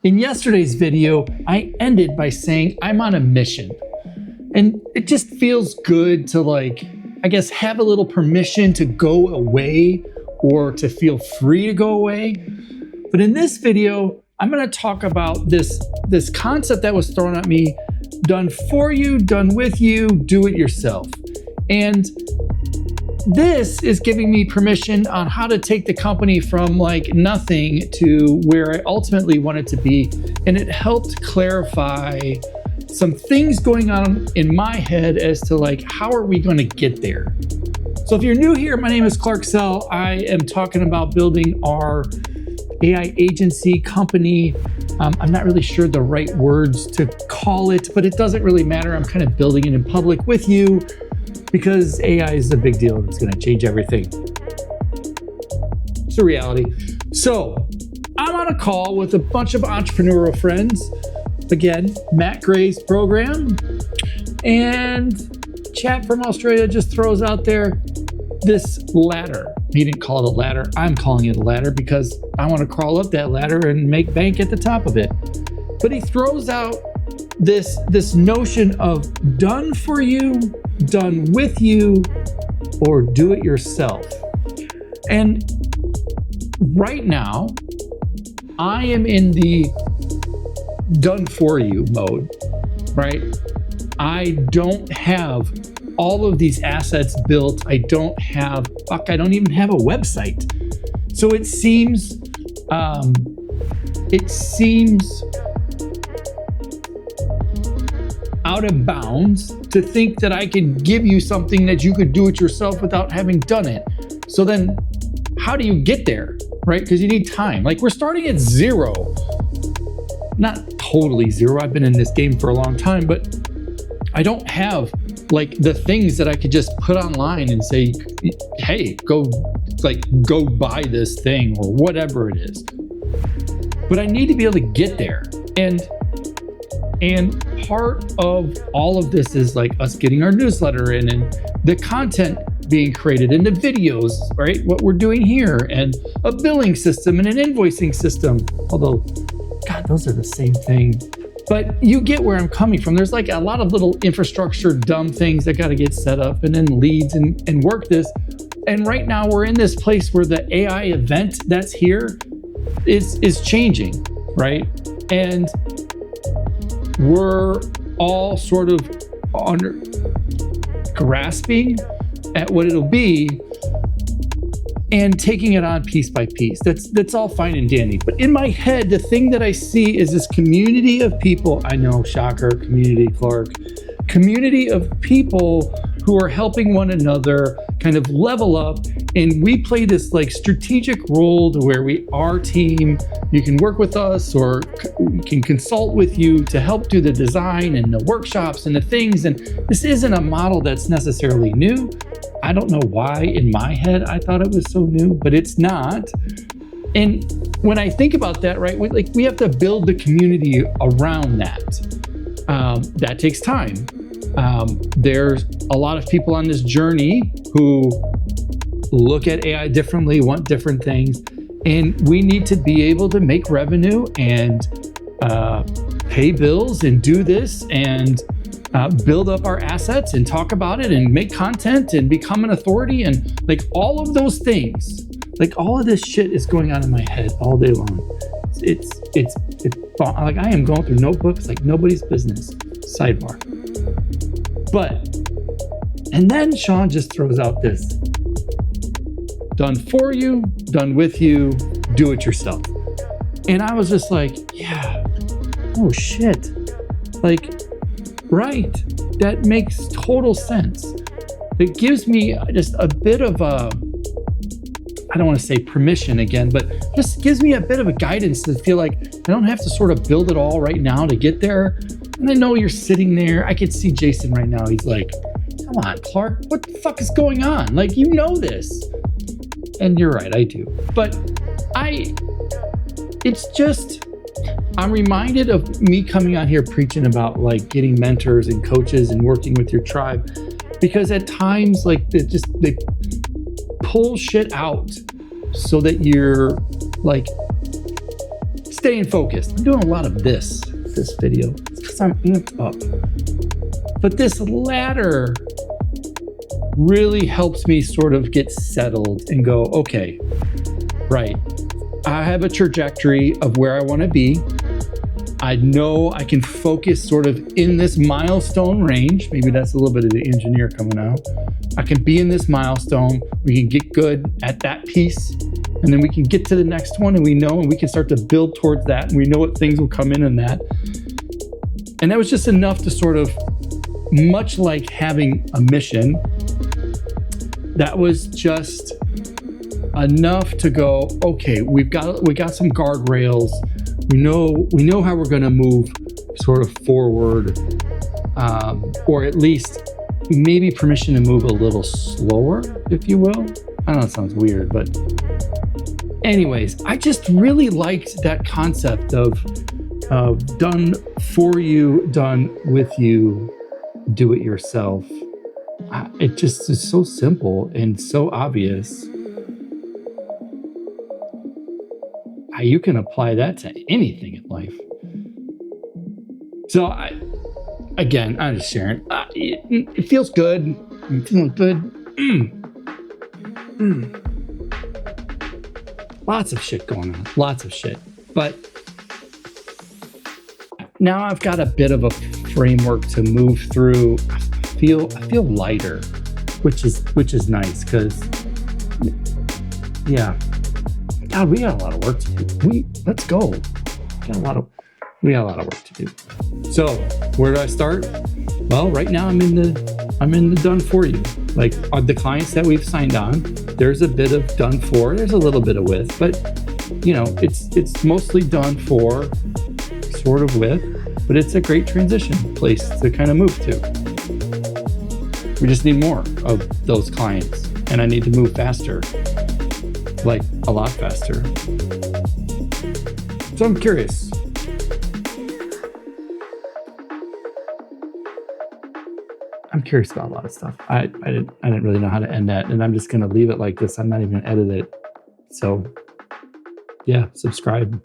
In yesterday's video, I ended by saying I'm on a mission. And it just feels good to have a little permission to go away or to feel free to go away. But in this video, I'm gonna talk about this concept that was thrown at me, done for you, done with you, do it yourself. And this is giving me permission on how to take the company from nothing to where I ultimately want it to be. And it helped clarify some things going on in my head as to how are we going to get there? So if you're new here, my name is Clark Sell. I am talking about building our AI agency company. I'm not really sure the right words to call it, but it doesn't really matter. I'm kind of building it in public with you because AI is a big deal. It's going to change everything. It's a reality. So I'm on a call with a bunch of entrepreneurial friends. Again, Matt Gray's program, and chat from Australia just throws out there this ladder. He didn't call it a ladder. I'm calling it a ladder because I want to crawl up that ladder and make bank at the top of it. But he throws out this notion of done for you, done with you, or do it yourself. And right now, I am in the done for you mode, right? I don't have all of these assets built. I don't even have a website. So it seems out of bounds to think that I can give you something that you could do it yourself without having done it. So then how do you get there, right? Because you need time. We're starting at zero. Not totally zero. I've been in this game for a long time, but I don't have the things that I could just put online and say, hey, go buy this thing or whatever it is. But I need to be able to get there. And part of all of this is us getting our newsletter in and the content being created and the videos, right? What we're doing here, and a billing system and an invoicing system. Although, God, those are the same thing. But you get where I'm coming from. There's a lot of little infrastructure, dumb things that got to get set up and then leads and work this. And right now we're in this place where the AI event that's here is changing, right? And we're all sort of grasping at what it'll be and taking it on piece by piece. That's all fine and dandy. But in my head, the thing that I see is this community of people. I know, shocker, community, Clark. Community of people who are helping one another kind of level up. And we play this strategic role to where our team, you can work with us or we can consult with you to help do the design and the workshops and the things. And this isn't a model that's necessarily new. I don't know why in my head I thought it was so new, but it's not. And when I think about that, right, we have to build the community around that. That takes time. There's a lot of people on this journey who look at AI differently, want different things, and we need to be able to make revenue and pay bills and do this and build up our assets and talk about it and make content and become an authority and all of those things. All of this shit is going on in my head all day long. It's I am going through notebooks like nobody's business. Sidebar. And then Sean just throws out this done for you, done with you, do it yourself. And I was just yeah, oh shit. Right, that makes total sense. It gives me just a bit of I don't want to say permission again, but just gives me a bit of a guidance to feel I don't have to sort of build it all right now to get there. And I know you're sitting there. I could see Jason right now. He's come on, Clark, what the fuck is going on? You know this. And you're right, I do. But it's just, I'm reminded of me coming on here preaching about getting mentors and coaches and working with your tribe, because at times they pull shit out so that you're staying focused. I'm doing a lot of this video because I'm amped up. But this ladder really helps me sort of get settled and go, okay, right. I have a trajectory of where I want to be. I know I can focus sort of in this milestone range. Maybe that's a little bit of the engineer coming out. I can be in this milestone. We can get good at that piece. And then we can get to the next one and we know, and we can start to build towards that. And we know what things will come in that. And that was just enough to sort of, much like having a mission, that was just enough to go, okay, we got some guardrails. We know how we're going to move sort of forward, or at least maybe permission to move a little slower, if you will. I know it sounds weird, but anyways, I just really liked that concept of done for you, done with you, do it yourself. It just is so simple and so obvious. You can apply that to anything in life. So I'm just sharing. It feels good. I'm feeling good. Lots of shit going on. Lots of shit. But now I've got a bit of a framework to move through. I feel lighter, which is nice because, yeah. God, we got a lot of work to do. Let's go. We got a lot of work to do. So where do I start? Well, right now I'm in the done for you. Like the clients that we've signed on, there's a bit of done for. There's a little bit of with, but it's mostly done for, sort of with. But it's a great transition place to kind of move to. We just need more of those clients, and I need to move faster. Like a lot faster. So I'm curious. I'm curious about a lot of stuff. I didn't really know how to end that, and I'm just gonna leave it like this. I'm not even gonna edit it. So yeah, subscribe.